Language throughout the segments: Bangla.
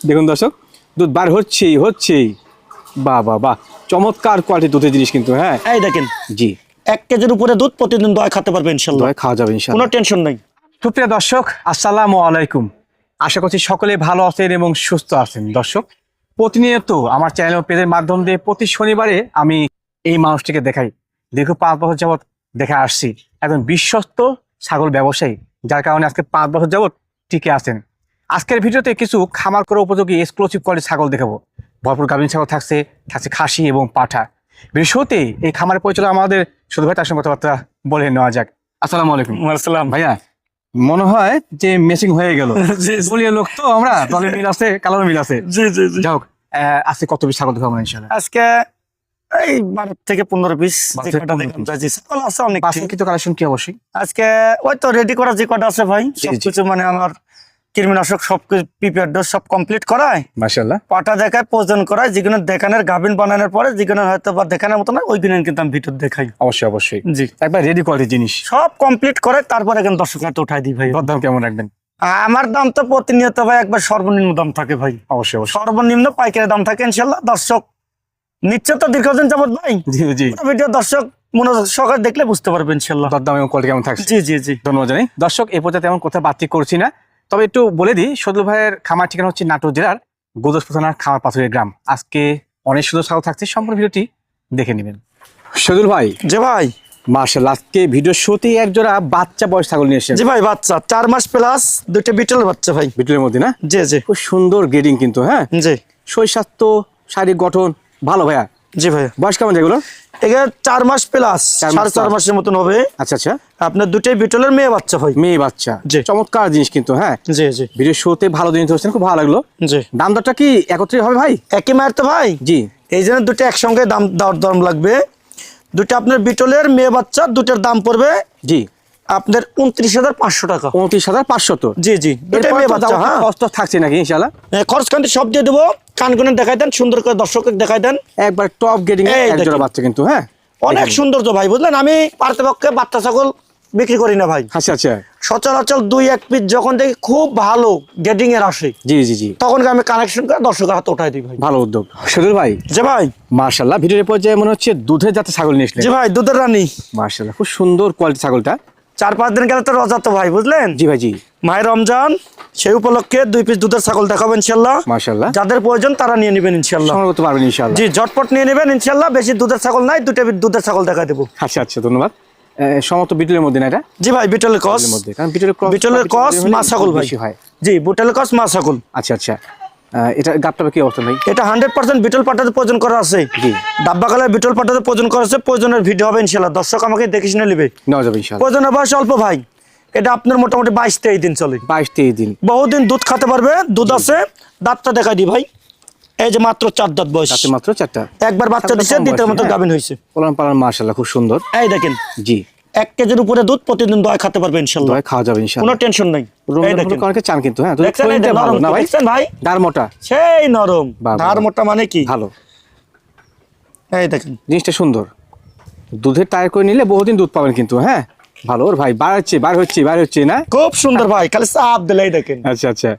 দেখুন দর্শক, দুধ বার হচ্ছেই। বাহ বাহ বাহ, চমৎকার কোয়ালিটির দুধের জিনিস কিন্তু। হ্যাঁ এই দেখেন, জি, 1 কেজির উপরে দুধ প্রতিদিন দোয়া খেতে পারবে ইনশাআল্লাহ। দই খাওয়া যাবে ইনশাআল্লাহ, কোনো টেনশন নাই। সুপ্রিয় দর্শক, আসসালামু আলাইকুম। আশা করছি সকলে ভালো আছেন এবং সুস্থ আছেন। দর্শক, প্রতিনিয়ত আমার চ্যানেল ও পেজের মাধ্যম দিয়ে প্রতি শনিবারে আমি এই মানুষটিকে দেখাই। দীর্ঘ 5 বছর যাবৎ দেখা আসছি, একজন বিশ্বস্ত ছাগল ব্যবসায়ী, যার কারণে আজকে 5 বছর যাবৎ টিকে আছেন। আজকের ভিডিওতে কিছু খামার করা উপযোগী এক্সক্লুসিভ কোয়ালিটির ছাগল দেখাবো। ভরপুর গাভীন ছাগল থাকছে খাসি এবং পাঠা। ভিডিওতে এই খামারের পরিচালক আমাদের শুধু ভাই, তার সঙ্গে কথাবার্তা বলে নেওয়া যাক। আসসালামু আলাইকুম। আসসালাম ভাইয়া, মনে হয় যে মেসিং হয়ে গেল। দলীয় লোক তো আমরা, দলের মিল আছে, কালার মিল আছে। জি জি জি। যাই হোক, আজকে কত পিস ছাগল দেখাবো ইনশাআল্লাহ? আজকে এই 12 থেকে 15 পিস বারো থেকে 15 জি ছাগল আছে অনেক। পাঁচশো কিন্তু কালেকশন কি অবশ্যই আজকে ওই তো রেডি করা যে কটা আছে ভাই, জি, জি। সবকিছু মানে আমার কৃমিনাশক সব প্রিপেয়ার ডোজ সব কমপ্লিট করায়, মাশাআল্লাহ। পাটা দেখায়, প্রয়োজন করায়, যেগুলো দেখানোর গাভিন বানানোর পরে যেগুলো হয়তো বা দেখানোর মতো না, ওইগুলো কিন্তু আমি ভিতর দেখাই। অবশ্যই জি, একবার রেডি কোয়ালিটির জিনিস, সব কমপ্লিট করে তারপরে এখন দর্শক হাতে উঠাই দিই ভাই। দাম কেমন রাখবেন? আমার দাম তো প্রতিনিয়ত ভাই একবার সর্বনিম্ন দাম থাকে ভাই, অবশ্যই সর্বনিম্ন পাইকারি দাম থাকে ইনশাল্লাহ। দর্শক নিশ্চয় তো দীর্ঘদিন যাবত ভাই জি জি, ভিডিও দর্শক মনোযোগ সহকারে দেখলে বুঝতে পারবে ইনশাল্লাহ দাম এবং কোয়ালিটি কেমন থাকছে। জি জি জি। ধন্যবাদ জানাই। দর্শক, এই পর্যায়ে তেমন কথা বাড়তি করছি না, তবে একটু বলে দিই, সদুল ভাইয়ের খামার ঠিকানা হচ্ছে নাটোর জেলার গোদসপুর থানার খামার পাথরের গ্রাম। আজকে অনেক সুন্দর ছাগল থাকছে, সম্পূর্ণ ভিডিওটি দেখে নেবেন। সদুল ভাই, জি ভাই। মাশাআল্লাহ, আজকে ভিডিও শুরুতেই এক জোড়া বাচ্চা বয়স ছাগল নিয়ে এসেছেন। জি ভাই, বাচ্চা 4 মাস প্লাস, দুটো বিটল বাচ্চা ভাই। ভিডিওর মধ্যে না? জি জি খুব সুন্দর গ্রেডিং কিন্তু। হ্যাঁ, জি শৈশাস্ত্য, শারীরিক গঠন ভালো। ভাইয়া, জি ভাই, বয়স কেমন যেগুলো? এগুলো 4 মাস প্লাস, 4 মাস 4.5 মাসের মতন হবে। আচ্ছা আচ্ছা, আপনার দুটোই বিটলের মেয়ে বাচ্চা ভাই। মেয়ে বাচ্চা, জি। চমৎকার জিনিস কিন্তু। হ্যাঁ, জি জি ভিডিও শুরুতে ভালো জিনিস ধরছেন, খুব ভালো লাগলো। জি। দাম দরটা কি একত্রে হবে ভাই? একই মায়ের তো ভাই, জি এই জন্য দুটো একসঙ্গে দাম লাগবে। দুটো আপনার বিটলের মেয়ে বাচ্চা, দুটোর দাম পড়বে জি, আপনার 29,500 টাকা। 29,500 তো? জি জি, দুটো এরপর মেয়ে তো বাচ্চা। দাম হ্যাঁ, কষ্ট থাকছে নাকি ইনশাআল্লাহ? খরচ খান্তি সব দিয়ে দেবো। কানগুনে দেখাই দেন, সুন্দর করে দর্শককে দেখাই দেন। একবার টপ গ্রেডিং এই এক জোড়া দেখেন। বাচ্চা কিন্তু। হ্যাঁ, অনেক সৌন্দর্য ভাই, বুঝলেন? আমি পারতপক্ষে বাচ্চা ছাগল বিক্রি করি না ভাই। আচ্ছা আচ্ছা, সচরাচর 2-1 পিস যখন দেখি খুব ভালো গ্রেডিং এর আসে, জি জি জি, তখন আমি কানেকশন করে দর্শকের হাতে উঠাই দিই ভাই। ভালো উদ্যোগ সদুল ভাই। যে ভাই, মাশাআল্লাহ, ভিডিওর পর্যায়ে মনে হচ্ছে দুধের জাতের ছাগল নিয়ে এসেছেন। যে ভাই দুধের রানী। মাশাআল্লাহ, খুব সুন্দর কোয়ালিটি ছাগলটা। 4-5 দিন গেলে তো রোজা তো ভাই, বুঝলেন? জি ভাই জি, মায়ের রমজান, সেই উপলক্ষে 2 পিস দুধের ছাগল দেখাবো ইনশাল্লাহ। মাশাআল্লাহ, যাদের প্রয়োজন তারা নিয়ে নেবেন ইনশাল্লাহ। সংগ্রহ করতে পারবেন ইনশাআল্লাহ। জি, ঝটপট নিয়ে নেবেন ইনশাল্লাহ। বেশি দুধের ছাগল নাই, দুটো দুধের ছাগল দেখা দেবো। আচ্ছা আচ্ছা, ধন্যবাদ। সমস্ত বিটলের মধ্যে না এটা? জি ভাই, বিটলের কস, বিটলের মধ্যে, কারণ বিটলের কস মা ছাগল ভাই। বেশি হয়। জি, বিটলের কস মা ছাগল। আচ্ছা আচ্ছা, এটা গাবটা কি অবস্থা ভাই? এটা 100% বিটল পাটাতে প্রয়োজন করা আছে। জি, ডাব্বা কালার বিটল পাটাতে প্রয়োজন করা আছে। প্রয়োজনের ভিডিও হবে ইনশাল্লাহ। দর্শক আমাকে দেখে শুনে নেবে। নেওয়া যাবে ইনশাআল্লাহ। প্রয়োজনের বয়স অল্প ভাই, এটা আপনার মোটামুটি 22-23 দিন চলে। 22-23 দিন, বহুদিন দুধ খেতে পারবে, দুধ আছে। দাঁতটা দেখা দি ভাই, এই যে মাত্র 4 দাঁত বয়স। তাতে মাত্র 4টা। একবার বাচ্চা দিচ্ছে, দ্বিতীয় মতো গাভিন হয়েছে। পোলান পালান মাশাআল্লাহ খুব সুন্দর। এই দেখেন, জি, 1 কেজির উপরে দুধ প্রতিদিন দোয়া খেতে পারবে ইনশাল্লাহ। দই খাওয়া যাবে কোনো ইনশাআল্লাহ। টেনশন নাই। এই দেখেন, অনেকে চান কিন্তু। হ্যাঁ, দুধ দেখছেন এই কোয়ালিটি ভালো নরম না ভাই? দেখছেন ভাই, দার মোটা, সেই নরম। বাহ, বাহ, ধার মোটা মানে কি ভালো এই দেখেন। জিনিসটা সুন্দর। দুধের টায়ার করে নিলে বহুদিন দুধ পাবেন কিন্তু। হ্যাঁ, ভালো। ওর ভাই বার হচ্ছে না? খুব সুন্দর ভাই, খালি চাপ দিলেই দেখেন। আচ্ছা আচ্ছা,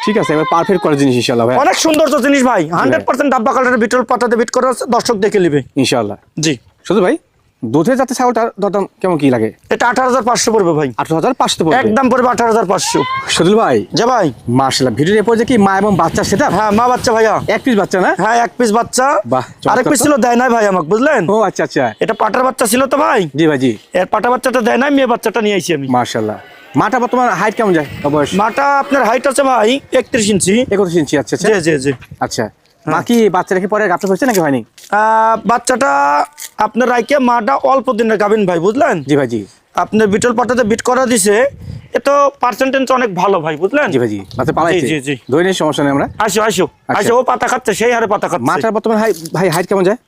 ঠিক আছে, এবার পারফেক্ট করার জিনিস ইনশাআল্লাহ ভাই। অনেক সুন্দর তো জিনিস ভাই, 100% ডাব্বা কালারের বিটল পাটাতে বিট করা আছে। দর্শক দেখে নেবে ইনশাআল্লাহ। জি। শুধু ভাই, দুধের জাতের ছাগলটার দরদাম কেমন কি লাগে? এটা 18,500 পড়বে ভাই। 18,500 পড়বে একদম পড়বে 18,500। সদুল ভাই, যে ভাই, মাশাআল্লাহ, ভিডিওর এরপর যে কি মা এবং বাচ্চা সেটা? হ্যাঁ মা বাচ্চা ভাইয়া। এক পিস বাচ্চা না? হ্যাঁ, 1 পিস বাচ্চা। বাহ, চমৎকার আরেক পিস তো। ছিল দেয় নাই ভাই আমাকে, বুঝলেন? ও আচ্ছা আচ্ছা, এটা পাটার বাচ্চা ছিল তো ভাই, জি ভাই জি, এর পাটা বাচ্চাটা দেয় নাই, মেয়ে বাচ্চাটা নিয়ে আইছি আমি। মাশাআল্লাহ। মাটা বর্তমান হাইট কেমন যায় বয়স? মাটা আপনার হাইট আছে ভাই 31 ইঞ্চি। 31 ইঞ্চি। আচ্ছা আচ্ছা জি জি জি। আচ্ছা, বাকি বাচ্চা রেখে পরে গাপটা হচ্ছে নাকি হয়নি? বাচ্চাটা আপনার রাইকে মাটা অল্প দিনের গাভিন ভাই, বুঝলেন? জি ভাই জি, আপনার বিটল পাটাতে বিট করা দিছে, এ তো পার্সেন্টেজ অনেক ভালো ভাই, বুঝলেন? জি ভাই জি, বাচ্চা পালাইছে। জি, জি, জি। দৈনিক সমস্যা নেই আমরা। আসো আসো আচ্ছা। আসো, ও পাতা খাচ্ছে, সেই হারে পাতা খাচ্ছে। মাটার বর্তমান ভাই হাইট কেমন যায়?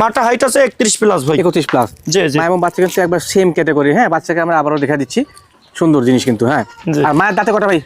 মাটা হাইট আছে 31 প্লাস ভাই। 31 প্লাস। জি জি। মা এবং বাচ্চা কিন্তু একবার সেম ক্যাটাগরি। হ্যাঁ, বাচ্চাকে আমরা আবারও দেখা দিচ্ছি, সুন্দর জিনিস কিন্তু। হ্যাঁ, জি। আর মায়ের দাঁতে কটা ভাই?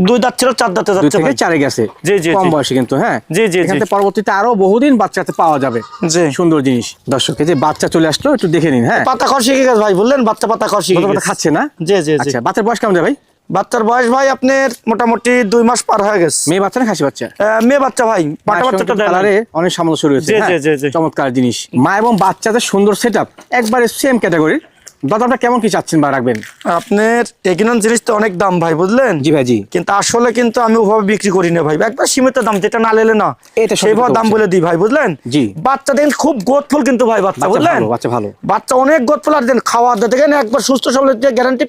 2 দাঁত ছিল, 4 দাঁতে 2 যাচ্ছে থেকে ভাই। 4-এ গেছে। জি, জি, কম জি। বয়সে কিন্তু। হ্যাঁ, জি, জি, এখান জি। থেকে পরবর্তীতে আরো বহুদিন বাচ্চাতে পাওয়া যাবে। জি। সুন্দর জিনিস। দর্শককে যে বাচ্চা চলে আসলো একটু দেখে নিন। হ্যাঁ, পাতা খাওয়া শিখে গেছে ভাই, বললেন? বাচ্চা পাতা খাওয়া শিখে কথা গেছে। খাচ্ছে না? জি জি জি। আচ্ছা, বাচ্চার বয়স কেমন যায় ভাই? বাচ্চার বয়স ভাই আপনার মোটামুটি 2 মাস পার হয়ে গেছে। মেয়ে বাচ্চা না খাসি বাচ্চা? মেয়ে বাচ্চা ভাই, পাটা বাচ্চাটা কালারে অনেক সামঞ্জস্য রয়েছে। জি, হ্যাঁ, জি, জি, জি। চমৎকার জিনিস। মা এবং বাচ্চাদের সুন্দর সেটআপ, একবারে সেম ক্যাটাগরির। দাদাটা কেমন কি চাচ্ছেন বা রাখবেন? আপনার এগিনন জিনিস তো অনেক দাম ভাই, বুঝলেন? জি ভাই, জি। কিন্তু আসলে কিন্তু আমি ওভাবে বিক্রি করি না ভাই, একবার সীমিত দাম, যেটা না লেলে না এটা সত্যি সেইভাবে কথা দাম বলছেন। বলে দিই ভাই, বুঝলেন? জি। বাচ্চা দেন খুব গোদফুল কিন্তু ভাই, বাচ্চা বাচ্চা বুঝলেন? ভালো, বাচ্চা ভালো। বাচ্চা অনেক গোদফুল, আর দেন খাওয়া দাওয়া দেখেন একবার সুস্থ সবল, গ্যারান্টি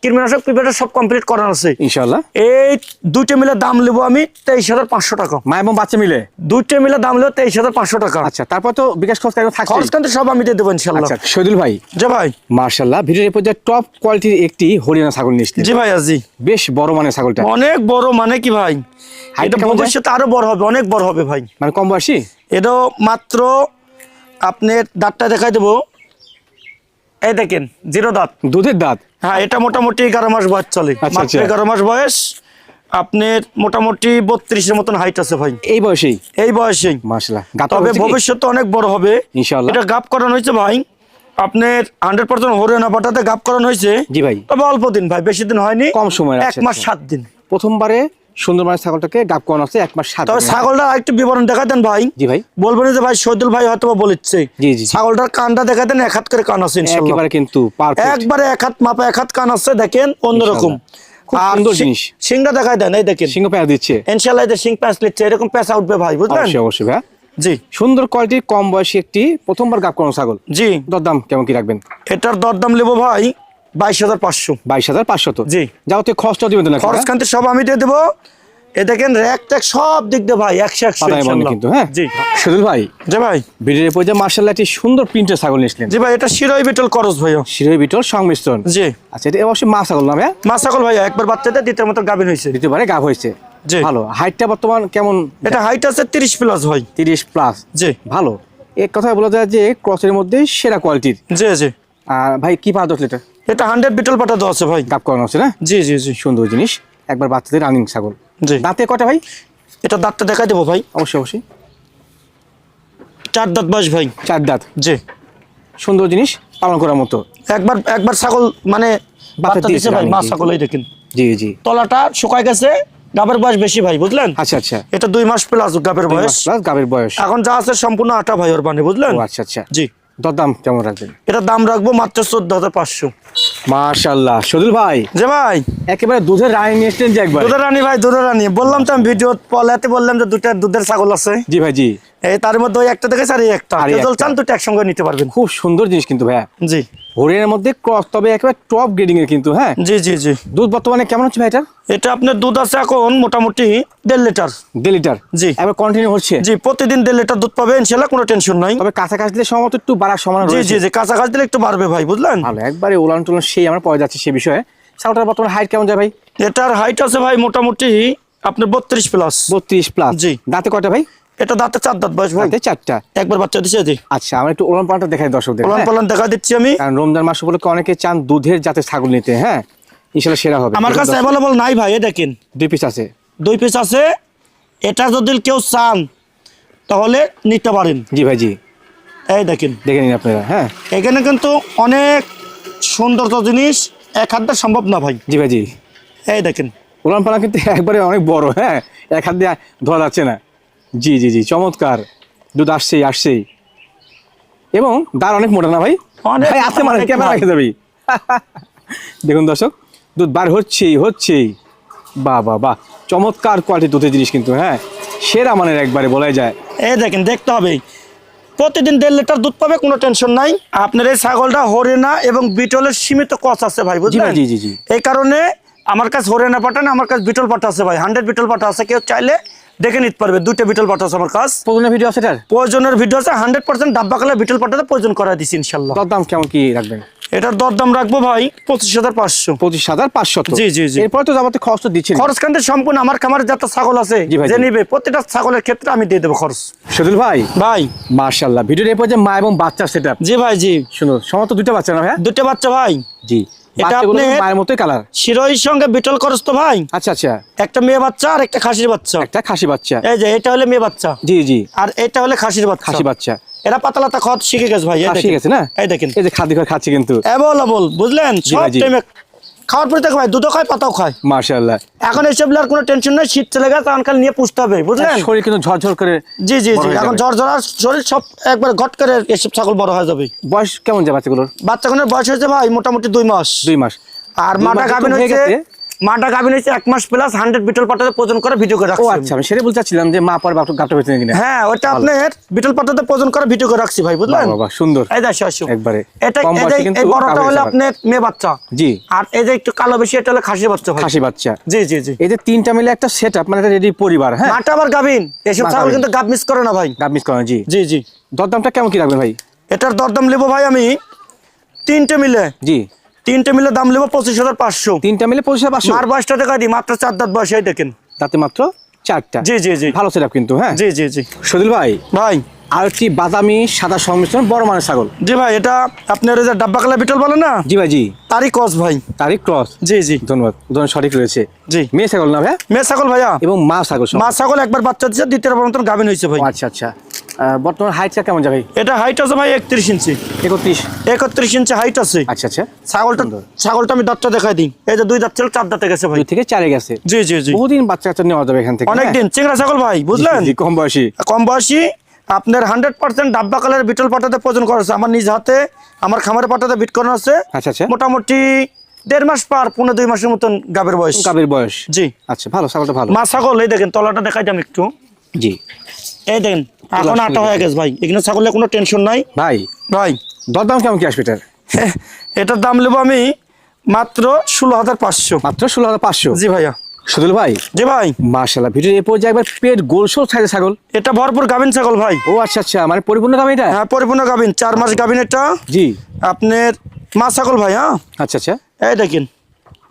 কীটনাশক পিরিয়ড সব কমপ্লিট করানো আছে ইনশাআল্লাহ। এই দুইটা মিলে দাম নেবো আমি 23,500 টাকা। মা এবং বাচ্চা মিলে দুইটা মিলে দাম নেবো 23,500 টাকা। আচ্ছা, তারপর তো বিকাশ খরচ থাকছে। খরচ কিন্তু সব আমি দিয়ে দেবো ইনশাল্লাহ। আচ্ছা শহীদুল ভাই, জি ভাই। মার্শাল্লাহ, ভিডিওর পর্যায়ে টপ কোয়ালিটির একটি হরিয়ানা ছাগল নিয়েছেন। জি ভাই, আজি বেশ বড় মানের ছাগলটা, অনেক বড়, মানে কি ভাই, হাইটটা এটা কেমন যায়? ভবিষ্যতে আরো বড় হবে, অনেক বড় হবে ভাই। মানে কম বয়সী? এটা মাত্র আপনার দাঁতটা দেখাই দেবো, এই দেখেন 0 দাঁত। দুধের দাঁত? হ্যাঁ, এটা মোটামুটি 11 মাস বয়স চলে, আচ্ছা, মাত্র আচ্ছা। 11 মাস বয়স। আপনার মোটামুটি 32-এর মতন হাইট আছে ভাই এই বয়সেই? এই বয়সেই। মার্শাল্লাহ। তবে ভবিষ্যতে অনেক বড় হবে ইনশাআল্লাহ। এটা গাপ করানো হয়েছে ভাই আপনার 100% হরিয়ানা পাটাতে গাপ করানো হয়েছে। জি ভাই। তবে অল্প দিন ভাই, বেশি দিন হয়নি, কম সময়। 1 মাস 7 দিন। প্রথমবারে সুন্দর মানের ছাগলটাকে গাপ করানো আছে 1 মাস 7 তবে দিন। ছাগলটা একটু বিবরণ দেখা দেন ভাই। জি ভাই। বলবেন যে ভাই শহীদুল ভাই হয়তো বলেছে। জি, জি, জি। ছাগলটার কানটা দেখা দেন, 1 হাত করে কান আছে ইনশাআল্লাহ, একেবারে কিন্তু পারফেক্ট। একবারে 1 হাত মাপা, 1 হাত কান আছে, দেখেন অন্যরকম। খুব আর সুন্দর জিনিস। সিংটা দেখাই দেন, এই দেখেন সিংহ পেঁয়া দিচ্ছে ইনশাআল্লাহ, এই সিং প্যাঁচ লিচ্ছে, এরকম পেঁচা উঠবে ভাই, বুঝলেন? অবশ্যই, অবশ্যই ভাই। জি সুন্দর কোয়ালিটির কম বয়সী একটি প্রথমবার গাপ করানো ছাগল। জি। দরদাম কেমন কি রাখবেন? এটার দরদাম নেবো ভাই 22,500। 22,500? জি। যাও তো খরচটা দিবেন না? খরচ কান্তি সব আমি দিয়ে দেবো। এ দেখেন র্যাক ট্যাক সব দিক দিয়ে ভাই 100 পাতায় বন্ধ ইনশাআল্লাহ। কিন্তু। হ্যাঁ জি শহীদুল ভাই, জি ভাই। ভিডিওর পর্যায়ে মার্শাল্লাহ একটি সুন্দর প্রিন্টের ছাগল নিয়েছিলেন। জি ভাই, এটা শিরোই বিটল করস ভাইয়া। শিরোই বিটল সংমিশ্রণ? জি। আচ্ছা, এটা অবশ্যই মা ছাগল না ভাইয়া? মা ছাগল ভাইয়া, একবার বাচ্চাতে দ্বিতীয় মতো গাভিন হয়েছে। দ্বিতীয়বারে গাভ হয়েছে। জি। ভালো। হাইটটা বর্তমান কেমন? এটা হাইট আছে 30+ ভাই। 30+? জি ভালো। এক কথায় বলা যায় যে ক্রসের মধ্যে সেরা কোয়ালিটির। জি জি। আর ভাই কি পা দোষ এটা? এটা 100 বিটল পাটা দেওয়া আছে ভাই। গাপ করানো আছে না? জি জি জি। সুন্দর জিনিস, একবার বাচ্চাদের রানিং ছাগল। জি। দাঁতে কটা ভাই? এটা দাঁতটা দেখাই দেবো ভাই। অবশ্যই, অবশ্যই। 4 দাঁত বয়স ভাই। 4 দাঁত? জি। সুন্দর জিনিস, পালন করার মতো। একবার ছাগল মানে বাচ্চা দিয়েছে ভাই, মা ছাগল, এই দেখেন জি জি। তলাটা শুকায় গেছে, গাবের বয়স বেশি ভাই, বুঝলেন? আচ্ছা আচ্ছা। এটা 2 মাস প্লাস গাবের বয়স। প্লাস গাবের বয়স। এখন যা আছে সম্পূর্ণ আটা ভাই ওর বানে, বুঝলেন? ও আচ্ছা আচ্ছা। জি। দরদাম কেমন রাখবেন? এটা দাম রাখবো মাত্র 14,500। মাশাআল্লাহ শহীদুল ভাই, যে ভাই একেবারে দুধের রানী নিয়েছেন যে একবার। দুধের রানী ভাই, দুধের রানী বললাম তো আমি ভিডিও পলাতে, বললাম যে 2টা দুধের ছাগল আছে। জি ভাই, জি। এই তার মধ্যে ওই একটা দেখেছে আর এই একটা, আর এই কেউ একটা। চান 2টা একসঙ্গে নিতে পারবেন। খুব সুন্দর জিনিস কিন্তু ভাইয়া। জি হরিয়ানার মধ্যে ক্রস, তবে একেবারে টপ গ্রেডিং এর কিন্তু। হ্যাঁ জি জি জি। দুধ বর্তমানে কেমন হচ্ছে ভাই এটার? এটা আপনার দুধ আছে এখন মোটামুটি 1.5 লিটার। 1.5 লিটার? জি। এবার কন্টিনিউ হচ্ছে? জি, প্রতিদিন 1.5 লিটার দুধ পাবে ইনশাআল্লাহ, কোনো টেনশন নাই। তবে কাছাকাছি দিলে সম্ভবত একটু বাড়ার সম্ভাবনা জি রয়েছে। জি জি, কাঁচা কাজ দিলে একটু বাড়বে ভাই, বুঝলেন? ভালো, একবারে উলান টুলান সেই আমরা পাওয়া যাচ্ছে সে বিষয়ে। ছাগলটার বর্তমানে হাইট কেমন যায় ভাই? এটার হাইট আছে ভাই মোটামুটি আপনার 32+। 32+? জি। দাঁতে কয়টা ভাই? এটা দাঁতে 4 দাঁত বয়স ভাই। দাঁতে 4টা? একবার বাচ্চা দিছে। জি। আচ্ছা, আমরা একটু ওলান পালানটা দেখাই দর্শকদের। পালন পালন দেখা দিচ্ছি আমি। কারণ রমজান মাস উপলক্ষে অনেকে চান দুধের জাতের ছাগল নিতে। হ্যাঁ ইনশাআল্লাহ সেরা হবে। আমার কাছে অ্যাভেলেবল নাই ভাই, এই দেখেন 2 পিস আছে? 2 পিস আছে। এটা যদি কেউ চান তাহলে নিতে পারেন। জি ভাই, জি। এই দেখেন, দেখে নিন আপনারা। হ্যাঁ এখানে কিন্তু অনেক সৌন্দর্য জিনিস, এক হাত দিয়ে সম্ভব না ভাই। জি ভাই, জি। এই দেখেন উলান পালান কিন্তু একবারে অনেক বড়। হ্যাঁ, এক হাত দিয়ে ধরা যাচ্ছে না। জি জি জি, চমৎকার। দুধ আসছেই আসছেই, এবং দাঁড় অনেক মোটা না ভাই? অনেক ভাই আছে, মানে অনেক ক্যামেরা ভাই। রেখে যাবি। দেখুন দর্শক, দুধ বার হচ্ছেই হচ্ছেই। বাহ বাহ বাহ, চমৎকার কোয়ালিটির দুধের জিনিস কিন্তু। হ্যাঁ সেরা মানের একবারে বলাই যায়। এই দেখেন, দেখতে হবে প্রতিদিন 1.5 লিটার দুধ পাবে, কোনো টেনশন নাই। আপনার এই ছাগলটা হরিয়ানা এবং বিটলের সীমিত কস আছে ভাই, বুঝলেন? জি জি জি। এই কারণে আমার কাছে হরিয়ানা পাঠা না, আমার কাছে বিটল পাঠা আছে ভাই। 100 বিটল পাঠা আছে, কেউ চাইলে দেখে নিতে পারবে। 2টা বিটল পাঠা আছে আমার কাছে। প্রয়োজনীয় ভিডিও আছে এটার? প্রয়োজনের ভিডিও আছে 100%। ডাব্বা কালে বিটল পাঠাতে প্রয়োজন করা দিচ্ছি ইনশাল্লাহ। দরদাম কেমন কি রাখবেন? এটার দরদাম রাখবো ভাই 25,500। 25,500? জি জি জি। এরপরে তো যাবতীয় খরচ তো দিচ্ছেন। খরচ কান্তে সম্পূর্ণ আমার খামারে যত ছাগল আছে জি ভাই, যে জি। নিবে প্রত্যেকটা ছাগলের ক্ষেত্রে আমি দিয়ে দেবো খরচ। শহীদুল ভাই, ভাই মাশাআল্লাহ, ভিডিওর এরপর যে মা এবং বাচ্চার সেটআপ। জি ভাই, জি। শুনুন, সমস্ত 2টা বাচ্চা না ভাই? 2টা বাচ্চা ভাই। জি। এটা বাচ্চাগুলো আপনি মায়ের মতোই কালার? শিরোইর সঙ্গে বিটল খরচ তো ভাই। আচ্ছা আচ্ছা। একটা মেয়ে বাচ্চা আর একটা খাসির বাচ্চা। একটা খাসি বাচ্চা? এই যে এটা হলে মেয়ে বাচ্চা। জি জি। আর এটা হলে খাসির বাচ্চা। খাসি বাচ্চা। এরা পাতলাতা খাওয়া শিখে গেছে ভাই, এই খাসি দেখেন। গেছে না? এই দেখেন, এই যে খাদ্য খাচ্ছে কিন্তু। অ্যাভেলেবল, বুঝলেন? জি সব ভাই, জি। টাইমে খাওয়ার পরে থাকে ভাই, দুধও খায় পাতাও খায়। মাশাআল্লাহ। এখন এইসব আর কোনো টেনশন নাই, শীত চলে গেছে তখন খালি নিয়ে পুষতে হবে, বুঝলেন? শরীর কিন্তু ঝরঝর করে। জি জি বড় জি, হয়ে এখন যাবে। ঝরঝরা শরীর সব একবার ঘট করে এসব ছাগল বড় হয়ে যাবে। বয়স কেমন যায় বাচ্চাগুলোর? বাচ্চাগুলোর বয়স হয়েছে ভাই মোটামুটি 2 মাস। 2 মাস। আর 2 মাটা মাস গাভিন তো হয়ে হয়েছে, গেছে। মাটা গাভিন হয়েছে 1 মাস প্লাস 100 বিটল পাটাতে প্রজন করে ভিডিও করে ও রাখছি। আচ্ছা, আমি সেটা বলতে চাচ্ছিলাম যে মা পর গাবটা বেঁচে কিনা। হ্যাঁ, ওটা আপনার বিটল পাটাতে প্রজন করে ভিডিও করে রাখছি ভাই, বুঝলেন? বাবা সুন্দর। এই দেখো আসো একবারে এটা, কম বয়সে কিন্তু এই বড়টা গাভী হলো হয়েছে আপনার মেয়ে বাচ্চা। জি। আর এই যে একটু কালো বেশি এটা হলো খাসি বাচ্চা ভাই। খাসি বাচ্চা। জি জি জি। এই যে তিনটা মিলে একটা সেটআপ, মানে একটা রেডি পরিবার। হ্যাঁ, মাটা আবার গাভিন, এসব মা ছাগল গাভীন। কিন্তু গাব মিস করে না ভাই। গাব মিস করেন। জি জি জি। দরদামটা কেমন কি রাখবেন ভাই? এটার দরদাম নেবো ভাই আমি তিনটে মিলে জি। দাম নেবো 25,500। তিনটা মিলে 25,500। মার বয়সটা দেখা দিই মাত্র 4 দাঁত বয়স, এই দেখেন। তাতে মাত্র 4টা। জি জি জি। ভালো সেটআপ কিন্তু। হ্যাঁ জি জি জি। সদিল ভাই, ভাই আর একটি বাদামি সাদা সংমিশ্রণ বড় মানের ছাগল। জি ভাই, এটা আপনার ওই যে ডাব্বা কালা বিটল বলে না, জি ভাই। জি। তারই কস ভাই। তারই ক্রস। জি জি। ধন্যবাদ, উদাহরণ সঠিক রয়েছে। জি। মেয়ে ছাগল না ভাই? মেয়ে ছাগল ভাইয়া, এবং মা ছাগল সব। মা ছাগল একবার বাচ্চা দিচ্ছে, দ্বিতীয় মতন গাভিন হয়েছে ভাই। ও আচ্ছা আচ্ছা। বর্তমান হাইটটা কেমন যাবে? এটা হাইট আছে ভাই 31 ইঞ্চি। 31 ইঞ্চি হাইট আছে। আচ্ছা আচ্ছা। ছাগলটা আমি দাঁতটা দেখাই দিই। এই যে 2 দাঁত ছিল, 4 দাঁতে গেছে ভাই। 2 থেকে 4 গেছে। জি জি জি। বহুদিন বাচ্চা কাচ্চা নেওয়া যাবে এখান থেকে। অনেকদিন চিংড়া ছাগল ভাই, বুঝলেন? জি, কম বয়সী। কম বয়সী আপনার 100% ডাব্বা কালারের বিটল পাটাতে প্রজন করেছে। আমার নিজ হাতে আমার খামারের পাটাতে বিট করানো আছে। আচ্ছা আচ্ছা। মোটামুটি 1.5 মাস পার 1.5-2 মাসের মতন গাবের বয়স। গাবের বয়স। জি। আচ্ছা, ভালো ছাগলটা ভালো। মা ছাগল, এই দেখেন তলাটা দেখাই দাম একটু। জি। এই দেখেন এখন আটা হয়ে গেছে ভাই, এখানে ছাগলের কোনো টেনশন নাই ভাই। ভাই। দরদাম কেমন কি আসবে এটার? এটার দাম নেবো আমি মাত্র 16,500। মাত্র 16,500। জি ভাইয়া। সদল ভাই। জি ভাই। মাশাআল্লাহ, ভিডিওর এই পর্যায়ে একবার পেট গোলসল সাইজের ছাগল। এটা ভরপুর গাভিন ছাগল ভাই। ও আচ্ছা আচ্ছা, মানে পরিপূর্ণ গাভী এটা? হ্যাঁ, পরিপূর্ণ গাভিন, 4 মাস গাভিন এটা। জি। আপনার মা ছাগল ভাই। হ্যাঁ আচ্ছা আচ্ছা। এই দেখেন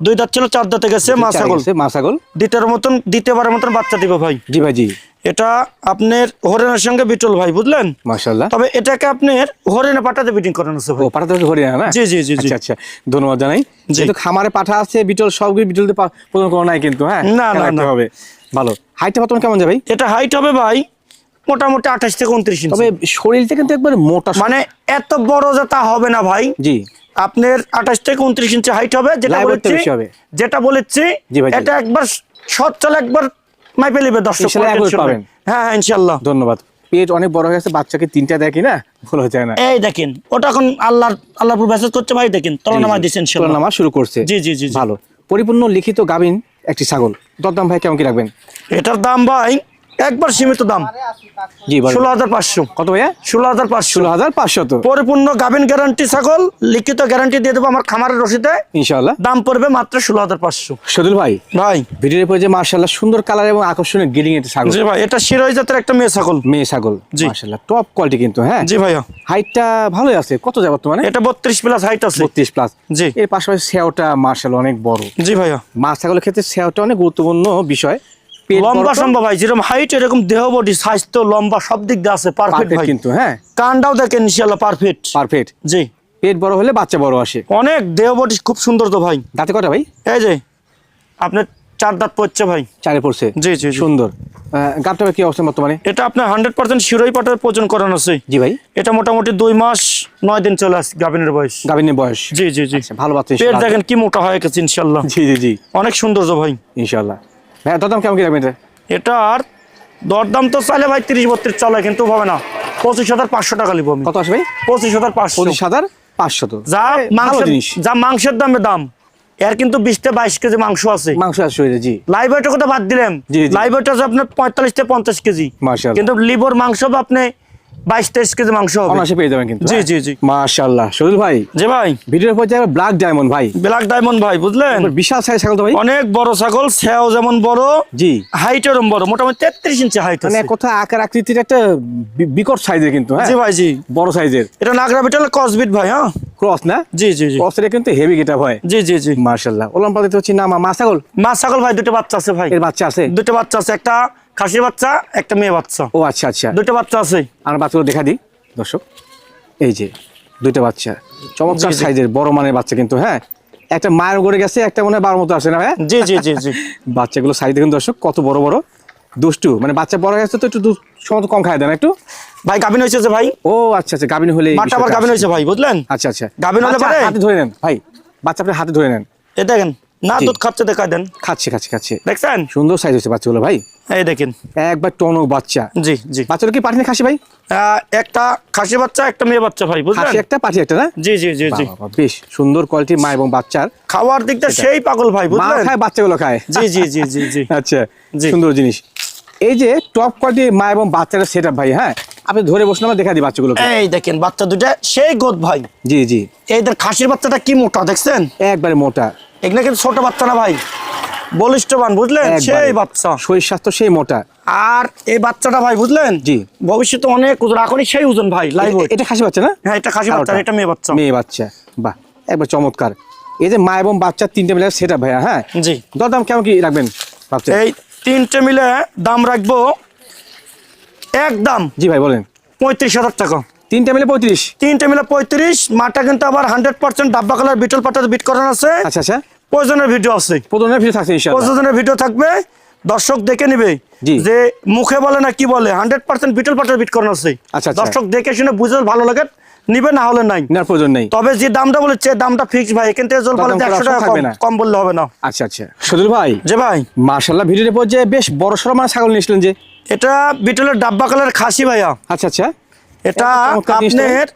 2 দাঁত ছিল, 4 দাঁতে গেছে মা ছাগল। মা ছাগল দ্বিতীয়বারের মতন বাচ্চা দিবে ভাই। জি ভাই। জি। এটা আপনার হরিণের সঙ্গে বিটল ভাই, বুঝলেন? মাশাআল্লাহ। তবে এটাকে আপনার হরিণে পাটাতে বিটিং করানো আছে ও ভাই। পাঠাতে হরিয়ানা না? জি জি জি জি। আচ্ছা আচ্ছা, ধন্যবাদ জানাই। যেহেতু খামারে পাঠা আছে, বিটল সবগুলো বিটলতে প্রদান করা নাই কিন্তু। হ্যাঁ, না না না হবে। ভালো। হাইটটা বর্তমান কেমন যাবে ভাই? এটা হাইট হবে ভাই মোটামুটি 28 থেকে 29 ইঞ্চি। তবে শরীরটা কিন্তু একবার মোটা। মানে এত বড় যে তা হবে না ভাই। জি। আপনার 28 থেকে 29 ইঞ্চি হাইট হবে, যেটা বলেছি জি ভাই। এটা একবার সচ্ছল একবার মাইপে নেবে দর্শক। ইনশাআল্লাহ একবার পাবেন। হ্যাঁ হ্যাঁ ইনশাআল্লাহ। ধন্যবাদ। পেট অনেক বড় হয়ে গেছে, বাচ্চাকে 3টা দেখি না, ভুল হয়ে যায় না। এই দেখেন ওটা এখন আল্লাহর উপর মেসেজ করছে ভাই, দেখেন তলনামা দিচ্ছেন ইনশাআল্লাহ। তলনামা শুরু করছে। জি জি জি। ভালো পরিপূর্ণ লিখিত গাবিন একটি ছাগল। দরদাম ভাই কেমন কি রাখবেন? এটার দাম ভাই একবার সীমিত দাম। জি বলেন। 16,500। কত ভাইয়া? 16,500। 16,500 তো পরিপূর্ণ গাবিন গ্যারান্টি ছাগল, লিখিত গ্যারান্টি দিয়ে দেবো আমার খামারের রসিদে। ইনশাআল্লাহ। দাম পড়বে মাত্র 16,500। সদুল ভাই। ভাই ভিডিওর পরে যে মাশাআল্লাহ সুন্দর কালার এবং আকর্ষণীয় গিরিং এর ছাগল। জি ভাই, এটা শিরোই জাতের একটা মেয়ে ছাগল। মেয়ে ছাগল। জি। মাশাআল্লাহ টপ কোয়ালিটি কিন্তু। হ্যাঁ জি ভাইয়া। হাইটটা ভালোই আছে। কত যায় বর্তমানে? এটা 32 প্লাস হাইট আছে। 32 প্লাস। জি। এর পাশাপাশি সেওটা মাশাআল্লাহ অনেক বড়। জি ভাইয়া। মা ছাগলের ক্ষেত্রে সেওটা অনেক গুরুত্বপূর্ণ বিষয়। লম্বা সম্ভব ভাই, যেরকম হাইট এরকম দেহ বডি স্বাস্থ্য লম্বা সব দিক দিয়ে আছে পারফেক্ট ভাই কিন্তু। হ্যাঁ, কানটাও দেখেন ইনশাআল্লাহ পারফেক্ট। জি। পেট বড় হলে বাচ্চা বড় আসে। অনেক দেহ বডি খুব সুন্দর তো ভাই। দাঁতে কটা ভাই? এই যে আপনার 4 দাঁত পড়ছে ভাই। 4 পড়ছে। জি জি। সুন্দর। গাবটা কি অবস্থা বর্তমানে? এটা আপনার 100% শিরোই পাটার প্রজন করানো আছে। জি ভাই। এটা মোটামুটি 2 মাস 9 দিন চলে আসছে গাভিনের বয়স। গাভিনের বয়স। জি জি জি। ভালো বাচ্চা। পেট দেখেন কি মোটা হয়ে গেছে ইনশাআল্লাহ। জি জি জি। অনেক সুন্দর তো ভাই ইনশাআল্লাহ। ভাই দরদাম কেমন কি রাখবেন এটা? এটার দরদাম তো চাইলে ভাই 30-32 চলে, কিন্তু হবে না। 25,500 টাকা লিব আমি। কত আসবে ভাই? 25,500। 25,500 তো যা ভালো জিনিস। মাংসের দাম এর কিন্তু 20 থেকে 22 কেজি মাংস আছে। মাংস আসবে। জি। লাইভ ওয়েটের কথা বাদ দিলাম। লাইভ ওয়েট আছে আপনার 45 থেকে 50 কেজি। মাশাআল্লাহ। কিন্তু লিভার মাংস হবে আপনি 22-23 কেজি মাংস হবে। অনায়াসে পেয়ে যাবেন কিন্তু। জি জি জি। মাশাআল্লাহ। সজল ভাই। জি ভাই। ভিডিওর পর যাবে ব্ল্যাক ডায়মন্ড ভাই। ব্ল্যাক ডায়মন্ড ভাই, বুঝলেন? বিশাল সাইজ ছাগল তো ভাই। অনেক বড় ছাগল, সেও যেমন বড়। জি। হাইটেরও বড়, মোটামুটি 33 ইঞ্চি হাইট আছে। মানে কথা আকার আকৃতির একটা বিকট সাইজের কিন্তু। হ্যাঁ জি ভাই। জি। বড় সাইজের। এটা নাগরা বিটল ক্রসবিট ভাই। হ্যাঁ ক্রস না? জি জি জি। ক্রসের কিন্তু হেভি গেটা ভাই। জি জি জি। মাশাআল্লাহ। ওলাম পাতে হচ্ছে না মা ছাগল। মা ছাগল ভাই, দুটো বাচ্চা আছে ভাই। এর বাচ্চা আছে? দুটো বাচ্চা আছে, একটা খাসির বাচ্চা একটা মেয়ে বাচ্চা। ও আচ্ছা আচ্ছা। দুটো বাচ্চা আছে। আমার বাচ্চাগুলো দেখা দিই দর্শক। এই যে 2টা বাচ্চা, চমৎকার সাইজের বড় মানের বাচ্চা কিন্তু। হ্যাঁ একটা মায়ের গড়ে গেছে, একটা মনে হয় 12 মতো আছে না ভাই? জি জি জি জি। বাচ্চাগুলো সাইজ দেখুন দর্শক, কত বড় বড় দুষ্টু। মানে বাচ্চা বড় হয়ে গেছে তো একটু সময় কম খায় দেন একটু। ভাই গাভিন হয়েছে যে ভাই। ও আচ্ছা আচ্ছা, গাভিন হলে মাটা আবার গাভিন হয়েছে ভাই, বুঝলেন? আচ্ছা আচ্ছা। গাভিন হলে হাতে ধরে নেন ভাই, বাচ্চা আপনি হাতে ধরে নেন। এ দেখেন না জি। দুধ খাচ্ছে দেখাই দেন, খাচ্ছে দেখছেন সুন্দর সাইজ হচ্ছে বাচ্চাগুলো ভাই, এই দেখেন। একবার টনক বাচ্চা। জি জি বাচ্চাগুলো কি পাঠি না খাসি ভাই? একটা খাসি বাচ্চা একটা মেয়ে বাচ্চা ভাই, বুঝলেন? খাসি একটা পাঠি একটা না? জি জি জি জি। বাহ, বাহ, বেশ সুন্দর কোয়ালিটির মা এবং বাচ্চার। খাওয়ার দিকটা সেই পাগল ভাই, মা বুঝলেন? খায় বাচ্চাগুলো খায়। জি জি জি জি জি। আচ্ছা, জি। সুন্দর জিনিস। এই যে টপ কোয়ালিটির মা এবং বাচ্চার সেটআপ ভাই, হ্যাঁ আপনি ধরে বসুন, আমরা দেখা দিই বাচ্চাগুলোকে। এই দেখেন বাচ্চা দুটা সেই গোদ ভাই। জি জি, এইদের খাসির বাচ্চাটা কি মোটা দেখছেন? একবারে মোটা, এগুলো কিন্তু ছোট বাচ্চা না ভাই, বলিষ্ঠবান, বুঝলেন? একবারে। সেই বাচ্চা। শরীর স্বাস্থ্য সেই মোটা। আর এই বাচ্চাটা ভাই, বুঝলেন? জি। ভবিষ্যতে অনেক ওজন, এখনই সেই ওজন ভাই, লাইভ ওয়েট। এটা খাসি বাচ্চা না? হ্যাঁ, এটা খাসি আর বাচ্চা, ওটা? এটা মেয়ে বাচ্চা। মেয়ে বাচ্চা, বাহ একবার চমৎকার। এই যে মা এবং বাচ্চা তিনটে মিলে সেটআপ ভাইয়া, হ্যাঁ জি। দরদাম কেমন কি রাখবেন ভাবছেন? এই তিনটে মিলে দাম রাখবো একদম জি ভাই বলেন। 35,000 টাকা। তিনটে মিলে 35? তিনটে মিলে 35। মাটা কিন্তু আবার 100% ডাব্বা কালার বিটল পাটাতে বিট করানো আছে। আচ্ছা আচ্ছা, প্রয়োজনের ভিডিও আছে, প্রথমে ভিডিও থাকছে ইনশাআল্লাহ। প্রয়োজনের ভিডিও থাকবে, দর্শক দেখে নিবে জি। যে মুখে বলে না কি বলে, 100% বিটল পাটাতে বিট করানো আছে। আচ্ছা, আচ্ছা। দর্শক দেখে শুনে বুঝে ভালো লাগে নিবে, না হলে নাই। নেওয়ার প্রয়োজন নেই। তবে যে দামটা বলেছে দামটা ফিক্স ভাই, এখান থেকে জল পালে দাম করা 100 টাকা থাকবে না। কম বললে হবে না। আচ্ছা আচ্ছা, সজল ভাই যে ভাই মাশাআল্লাহ ভিডিওর পর যে বেশ বড় সড়ো মানে ছাগল নিয়েছিলেন যে। এটা বিটলের ডাব্বা কালার খাসি ভাইয়া। আচ্ছা আচ্ছা, এটা চমৎকার জিনিসটা। আপনার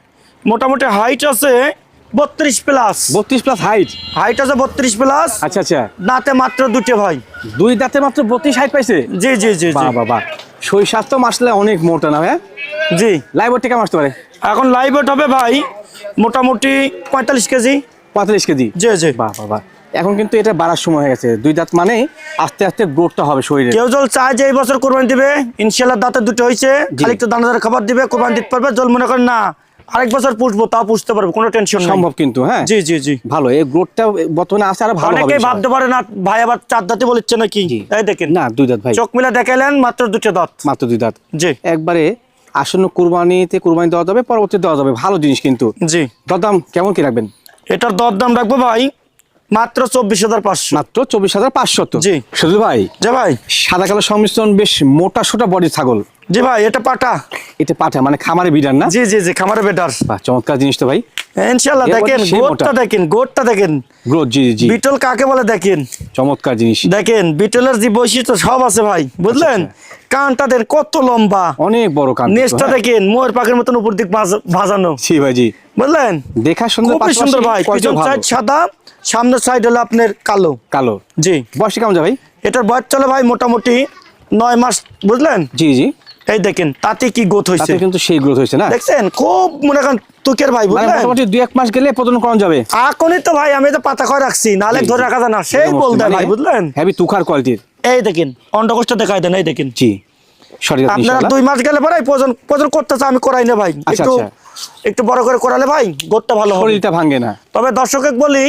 মোটামুটি হাইট আছে 32 প্লাস। 32 plus height? হাইট আছে 32 প্লাস। আচ্ছা আচ্ছা, দাঁতে মাত্র দুটো ভাই। দুই দাঁতে মাত্র 32 হাইট পাইছে? জি জি জি জি বাহ বাহ বাহ, শরীর স্বাস্থ্য মাশাআল্লাহ অনেক মোটা না ভাই? জি। লাইভ ওয়েট কেমন আসতে পারে? এখন লাইভ ওয়েট হবে ভাই মোটামুটি 45 কেজি। 45 কেজি? জি জি। বাহ বাহ বাহ, এখন কিন্তু এটা বাড়ার সময় হয়ে গেছে, দুই দাঁত মানে আস্তে আস্তে গ্রোথটা হবে শরীরে। কেউ জল চায় যে এই বছর কোরবানি দিবে, ইনশাআল্লাহ দাঁতে দুটো হয়েছে, জি। খালি একটু দানাদার খাবার দিবে, কোরবানি দিতে পারবে। জল মনে করেন না আরেক বছর পুষবো, তাও পুষতে পারবে, কোনো টেনশন নেই। সম্ভব কিন্তু, হ্যাঁ জি জি জি। ভালো, এই গ্রোথটা বর্তমানে আছে, আর ভালো হবে অনেকেই ইনশাআল্লাহ। ভাবতে পারে না ভাই আবার চার দাঁতে বলেছে নাকি। জি। এই দেখেন না দুই দাঁত ভাই, চোখ মিলে দেখাইলেন মাত্র দুটো দাঁত। মাত্র দুই দাঁত। জি একবারে আসন্ন কুরবানিতে কুরবানি দেওয়া যাবে, পরবর্তী দেওয়া যাবে, ভালো জিনিস কিন্তু। জি। দরদাম কেমন কি রাখবেন? এটার দরদাম রাখবো ভাই মাত্র 24,500। মাত্র 24,500? জি। শুধু ভাই যে ভাই সাদা কালো সংমিশ্রণ, বেশ মোটা সোটা বডি ছাগল। জি ভাই, এটা পাটা। এটা পাঠা মানে খামারে বিড়ার না? জি জি জি, খামারে বেটার। বাহ চমৎকার জিনিস তো ভাই। ইনশাআল্লাহ এর দেখেন মধ্যে সেই গোটটা মোটা। দেখেন, গোটটা দেখেন। গ্রোথ, জি জি, বিটল কাকে বলে দেখেন, চমৎকার জিনিস। দেখেন বিটলের যে বৈশিষ্ট্য সব আছে ভাই, বুঝলেন? কানটা দেন কত লম্বা, অনেক বড় কান কিন্তু, নেজটা হ্যাঁ। দেখেন ময়ূর পাখির মতন উপর দিক ভাজানো, জি ভাই জি, বুঝলেন? দেখা সুন্দর, খুবই সুন্দর ভাই। পিছন সাইড সাদা, সামনের সাইড হলো আপনার কালো। কালো। জি। বয়স কেমন যায় ভাই? এটার বয়স চলে ভাই মোটামুটি 9 মাস, বুঝলেন? জি জি, এই দেখেন তাতে কি গোথ হয়েছে, তাতে কিন্তু সেই গ্রোথ হয়েছে না? দেখছেন? খুব মনে করেন তুকের ভাই, মানে বুঝলেন? মোটামুটি 2-1 মাস গেলে প্রজনন করানো যাবে। এখনই তো ভাই আমি তো পাতা করে রাখছি, নাহলে জি, ধরে জি। রাখা যায় না, সেই বল দেয় ভাই, বুঝলেন? হেভি তুখার কোয়ালিটির। এই দেখেন অন্ডকোষ্ঠ দেখাই দেন, এই দেখেন। জি, সঠিক আপনারা ইনশাআল্লাহ। 2 মাস গেলে পরে প্রজন করতেছে, আমি করাই না ভাই। আচ্ছা, একটু আচ্ছা। একটু বড় করে করালে ভাই গোটটা ভালো হবে। শরীরটা ভাঙে না। তবে দর্শকে বলি,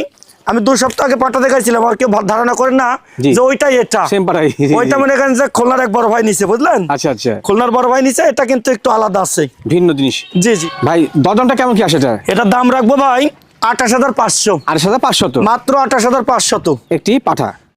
আমি 2 সপ্তাহ আগে পাটা দেখাইছিলাম, আর কেউ ধারণা করেন না জি। যে ওইটাই এটা। সেম পাড়াই। ওইটা মনে করেন যে খুলনার এক বড় ভাই নিছে, বুঝলেন? আচ্ছা আচ্ছা, খুলনার বড় ভাই নিছে, এটা কিন্তু একটু আলাদা আছে। ভিন্ন জিনিস। জি জি। ভাই দরদামটা কেমন কি আসে এটা? এটার দাম রাখবো ভাই 28,500। 28,500? মাত্র 28,500। একটি পাঠা।